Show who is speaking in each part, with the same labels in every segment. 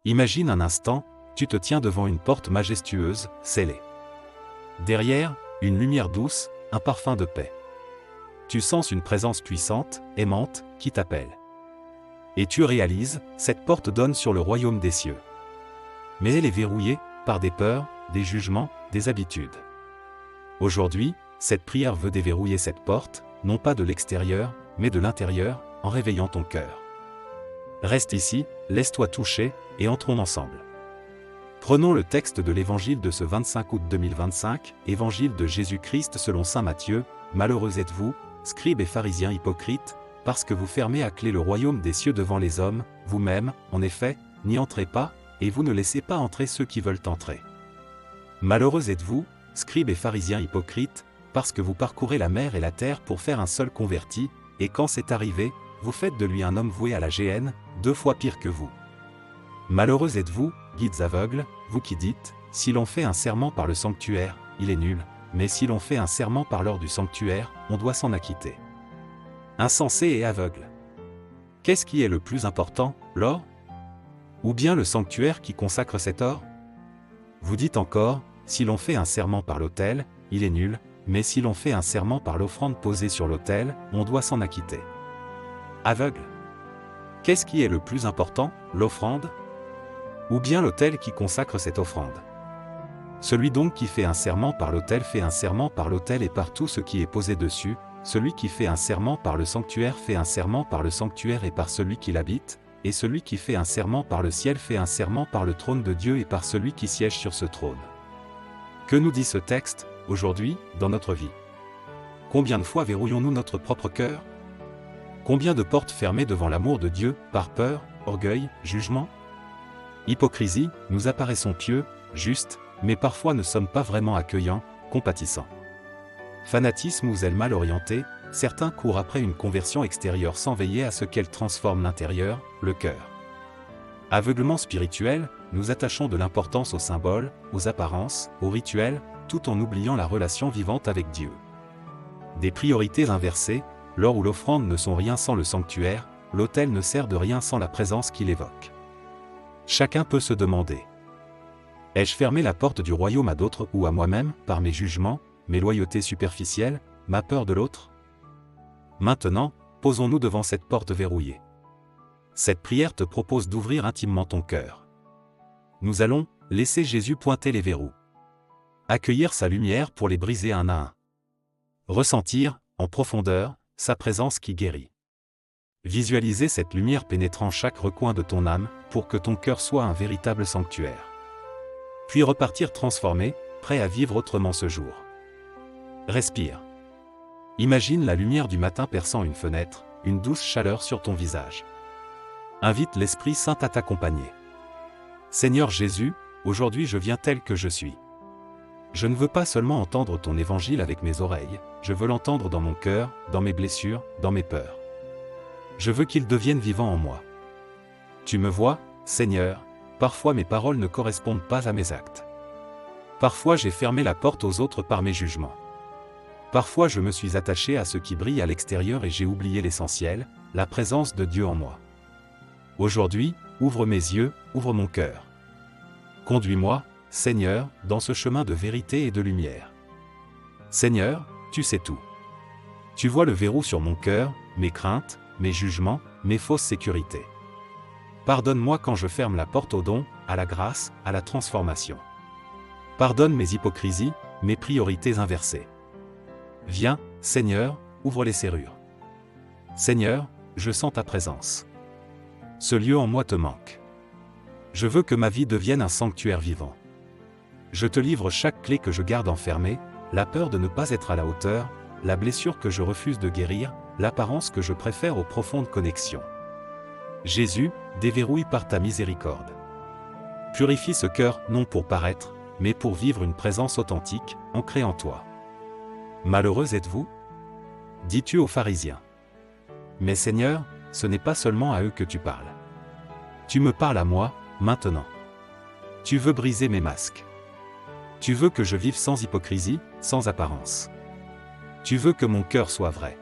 Speaker 1: Imagine un instant, tu te tiens devant une porte majestueuse, scellée. Derrière, une lumière douce, un parfum de paix. Tu sens une présence puissante, aimante, qui t'appelle. Et tu réalises, cette porte donne sur le royaume des cieux. Mais elle est verrouillée, par des peurs, des jugements, des habitudes. Aujourd'hui, cette prière veut déverrouiller cette porte, non pas de l'extérieur, mais de l'intérieur, en réveillant ton cœur. Reste ici, laisse-toi toucher, et entrons ensemble. Prenons le texte de l'évangile de ce 25 août 2025, évangile de Jésus-Christ selon saint Matthieu. Malheureux êtes-vous, scribes et pharisiens hypocrites, parce que vous fermez à clé le royaume des cieux devant les hommes, vous-même, en effet, n'y entrez pas, et vous ne laissez pas entrer ceux qui veulent entrer. Malheureux êtes-vous, scribes et pharisiens hypocrites, parce que vous parcourez la mer et la terre pour faire un seul converti, et quand c'est arrivé, vous faites de lui un homme voué à la géhenne, 2 fois pire que vous. Malheureux êtes-vous, guides aveugles, vous qui dites, si l'on fait un serment par le sanctuaire, il est nul, mais si l'on fait un serment par l'or du sanctuaire, on doit s'en acquitter. Insensé et aveugle. Qu'est-ce qui est le plus important, l'or? Ou bien le sanctuaire qui consacre cet or? Vous dites encore, si l'on fait un serment par l'autel, il est nul, mais si l'on fait un serment par l'offrande posée sur l'autel, on doit s'en acquitter. Aveugle. Qu'est-ce qui est le plus important, l'offrande? Ou bien l'autel qui consacre cette offrande? Celui donc qui fait un serment par l'autel fait un serment par l'autel et par tout ce qui est posé dessus, celui qui fait un serment par le sanctuaire fait un serment par le sanctuaire et par celui qui l'habite, et celui qui fait un serment par le ciel fait un serment par le trône de Dieu et par celui qui siège sur ce trône. Que nous dit ce texte, aujourd'hui, dans notre vie? Combien de fois verrouillons-nous notre propre cœur? Combien de portes fermées devant l'amour de Dieu, par peur, orgueil, jugement? Hypocrisie, nous apparaissons pieux, justes, mais parfois ne sommes pas vraiment accueillants, compatissants. Fanatisme ou zèle mal orienté, certains courent après une conversion extérieure sans veiller à ce qu'elle transforme l'intérieur, le cœur. Aveuglement spirituel, nous attachons de l'importance aux symboles, aux apparences, aux rituels, tout en oubliant la relation vivante avec Dieu. Des priorités inversées, l'or ou l'offrande ne sont rien sans le sanctuaire, l'autel ne sert de rien sans la présence qu'il évoque. Chacun peut se demander: ai-je fermé la porte du royaume à d'autres ou à moi-même, par mes jugements, mes loyautés superficielles, ma peur de l'autre? Maintenant, posons-nous devant cette porte verrouillée. Cette prière te propose d'ouvrir intimement ton cœur. Nous allons laisser Jésus pointer les verrous. Accueillir sa lumière pour les briser un à un. Ressentir, en profondeur, sa présence qui guérit. Visualiser cette lumière pénétrant chaque recoin de ton âme, pour que ton cœur soit un véritable sanctuaire. Puis repartir transformé, prêt à vivre autrement ce jour. Respire. Imagine la lumière du matin perçant une fenêtre, une douce chaleur sur ton visage. Invite l'Esprit Saint à t'accompagner. Seigneur Jésus, aujourd'hui je viens tel que je suis. Je ne veux pas seulement entendre ton évangile avec mes oreilles, je veux l'entendre dans mon cœur, dans mes blessures, dans mes peurs. Je veux qu'il devienne vivant en moi. Tu me vois, Seigneur, parfois mes paroles ne correspondent pas à mes actes. Parfois j'ai fermé la porte aux autres par mes jugements. Parfois je me suis attaché à ce qui brille à l'extérieur et j'ai oublié l'essentiel, la présence de Dieu en moi. Aujourd'hui, ouvre mes yeux, ouvre mon cœur. Conduis-moi, Seigneur, dans ce chemin de vérité et de lumière. Seigneur, tu sais tout. Tu vois le verrou sur mon cœur, mes craintes, mes jugements, mes fausses sécurités. Pardonne-moi quand je ferme la porte au don, à la grâce, à la transformation. Pardonne mes hypocrisies, mes priorités inversées. Viens, Seigneur, ouvre les serrures. Seigneur, je sens ta présence. Ce lieu en moi te manque. Je veux que ma vie devienne un sanctuaire vivant. Je te livre chaque clé que je garde enfermée, la peur de ne pas être à la hauteur, la blessure que je refuse de guérir, l'apparence que je préfère aux profondes connexions. Jésus, déverrouille par ta miséricorde. Purifie ce cœur, non pour paraître, mais pour vivre une présence authentique, ancrée en toi. Malheureux êtes-vous? Dis-tu aux pharisiens. Mais Seigneur, ce n'est pas seulement à eux que tu parles. Tu me parles à moi, maintenant. Tu veux briser mes masques. Tu veux que je vive sans hypocrisie, sans apparence. Tu veux que mon cœur soit vrai.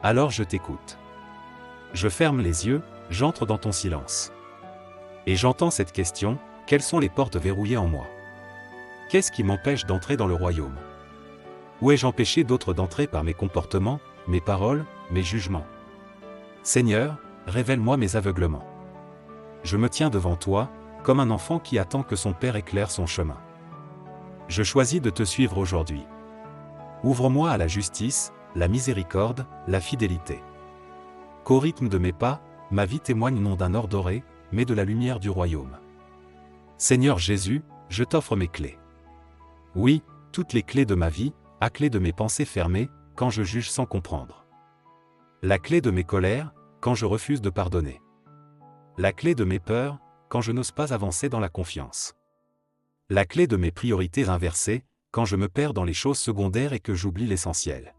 Speaker 1: Alors je t'écoute. Je ferme les yeux, j'entre dans ton silence. Et j'entends cette question, quelles sont les portes verrouillées en moi? Qu'est-ce qui m'empêche d'entrer dans le royaume? Où ai-je empêché d'autres d'entrer par mes comportements, mes paroles, mes jugements? Seigneur, révèle-moi mes aveuglements. Je me tiens devant toi, comme un enfant qui attend que son père éclaire son chemin. Je choisis de te suivre aujourd'hui. Ouvre-moi à la justice, la miséricorde, la fidélité. Qu'au rythme de mes pas, ma vie témoigne non d'un or doré, mais de la lumière du royaume. Seigneur Jésus, je t'offre mes clés. Oui, toutes les clés de ma vie, à clé de mes pensées fermées, quand je juge sans comprendre. La clé de mes colères, quand je refuse de pardonner. La clé de mes peurs, quand je n'ose pas avancer dans la confiance. La clé de mes priorités inversées, quand je me perds dans les choses secondaires et que j'oublie l'essentiel.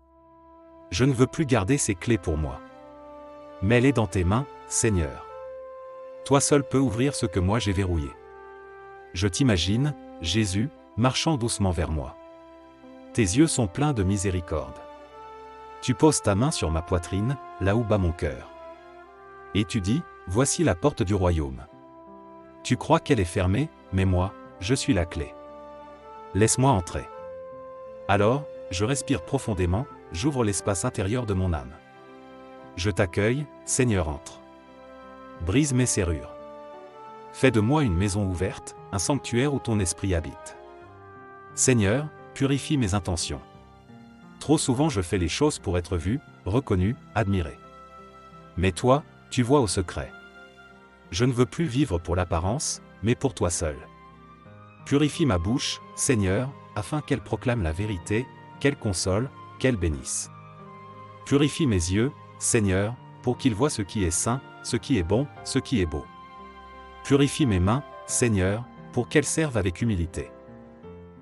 Speaker 1: Je ne veux plus garder ces clés pour moi. Mets-les dans tes mains, Seigneur. Toi seul peux ouvrir ce que moi j'ai verrouillé. Je t'imagine, Jésus, marchant doucement vers moi. Tes yeux sont pleins de miséricorde. Tu poses ta main sur ma poitrine, là où bat mon cœur. Et tu dis, voici la porte du royaume. Tu crois qu'elle est fermée, mais moi, je suis la clé. Laisse-moi entrer. Alors, je respire profondément, j'ouvre l'espace intérieur de mon âme. Je t'accueille, Seigneur, entre. Brise mes serrures. Fais de moi une maison ouverte, un sanctuaire où ton esprit habite. Seigneur, purifie mes intentions. Trop souvent je fais les choses pour être vu, reconnu, admiré. Mais toi, tu vois au secret. Je ne veux plus vivre pour l'apparence, mais pour toi seul. Purifie ma bouche, Seigneur, afin qu'elle proclame la vérité, qu'elle console, qu'elle bénisse. Purifie mes yeux, Seigneur, pour qu'ils voient ce qui est saint, ce qui est bon, ce qui est beau. Purifie mes mains, Seigneur, pour qu'elles servent avec humilité.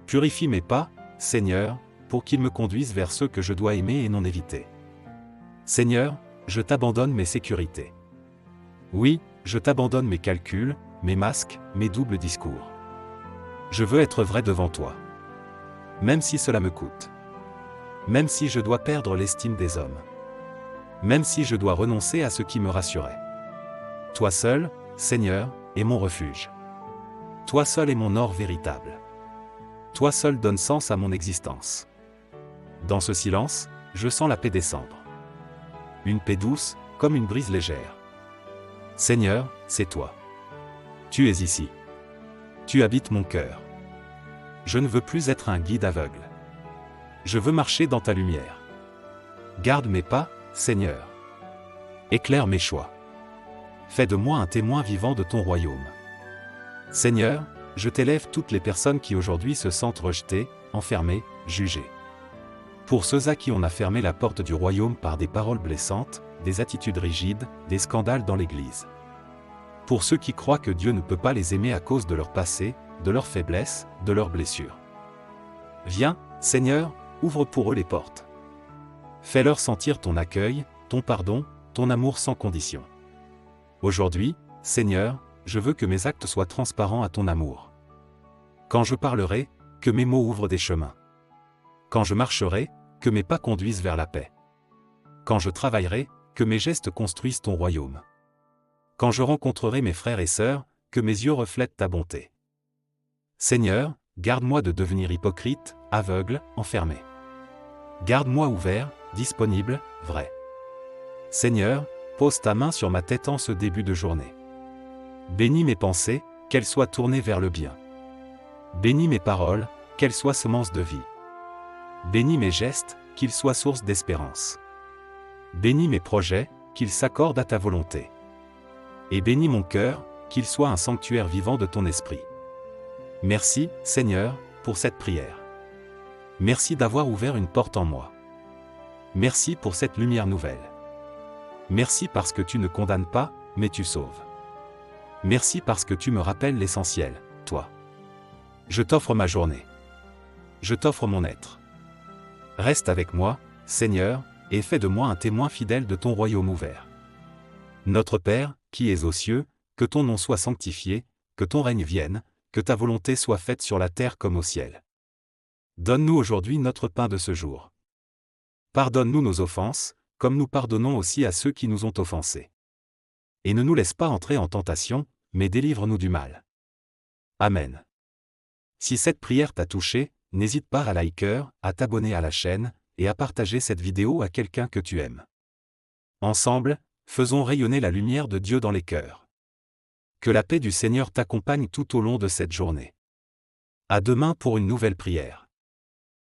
Speaker 1: Purifie mes pas, Seigneur, pour qu'ils me conduisent vers ceux que je dois aimer et non éviter. Seigneur, je t'abandonne mes sécurités. Oui, je t'abandonne mes calculs, mes masques, mes doubles discours. Je veux être vrai devant toi. Même si cela me coûte. Même si je dois perdre l'estime des hommes. Même si je dois renoncer à ce qui me rassurait. Toi seul, Seigneur, est mon refuge. Toi seul est mon or véritable. Toi seul donne sens à mon existence. Dans ce silence, je sens la paix descendre. Une paix douce, comme une brise légère. Seigneur, c'est toi. Tu es ici. Tu habites mon cœur. Je ne veux plus être un guide aveugle. Je veux marcher dans ta lumière. Garde mes pas, Seigneur. Éclaire mes choix. Fais de moi un témoin vivant de ton royaume. Seigneur, je t'élève toutes les personnes qui aujourd'hui se sentent rejetées, enfermées, jugées. Pour ceux à qui on a fermé la porte du royaume par des paroles blessantes, des attitudes rigides, des scandales dans l'Église. Pour ceux qui croient que Dieu ne peut pas les aimer à cause de leur passé, de leurs faiblesses, de leurs blessures. Viens, Seigneur, ouvre pour eux les portes. Fais-leur sentir ton accueil, ton pardon, ton amour sans condition. Aujourd'hui, Seigneur, je veux que mes actes soient transparents à ton amour. Quand je parlerai, que mes mots ouvrent des chemins. Quand je marcherai, que mes pas conduisent vers la paix. Quand je travaillerai, que mes gestes construisent ton royaume. Quand je rencontrerai mes frères et sœurs, que mes yeux reflètent ta bonté. Seigneur, garde-moi de devenir hypocrite, aveugle, enfermé. Garde-moi ouvert, disponible, vrai. Seigneur, pose ta main sur ma tête en ce début de journée. Bénis mes pensées, qu'elles soient tournées vers le bien. Bénis mes paroles, qu'elles soient semences de vie. Bénis mes gestes, qu'ils soient source d'espérance. Bénis mes projets, qu'ils s'accordent à ta volonté. Et bénis mon cœur, qu'il soit un sanctuaire vivant de ton esprit. Merci, Seigneur, pour cette prière. Merci d'avoir ouvert une porte en moi. Merci pour cette lumière nouvelle. Merci parce que tu ne condamnes pas, mais tu sauves. Merci parce que tu me rappelles l'essentiel, toi. Je t'offre ma journée. Je t'offre mon être. Reste avec moi, Seigneur, et fais de moi un témoin fidèle de ton royaume ouvert. Notre Père, qui es aux cieux, que ton nom soit sanctifié, que ton règne vienne, que ta volonté soit faite sur la terre comme au ciel. Donne-nous aujourd'hui notre pain de ce jour. Pardonne-nous nos offenses, comme nous pardonnons aussi à ceux qui nous ont offensés. Et ne nous laisse pas entrer en tentation, mais délivre-nous du mal. Amen. Si cette prière t'a touché, n'hésite pas à liker, à t'abonner à la chaîne, et à partager cette vidéo à quelqu'un que tu aimes. Ensemble, faisons rayonner la lumière de Dieu dans les cœurs. Que la paix du Seigneur t'accompagne tout au long de cette journée. À demain pour une nouvelle prière.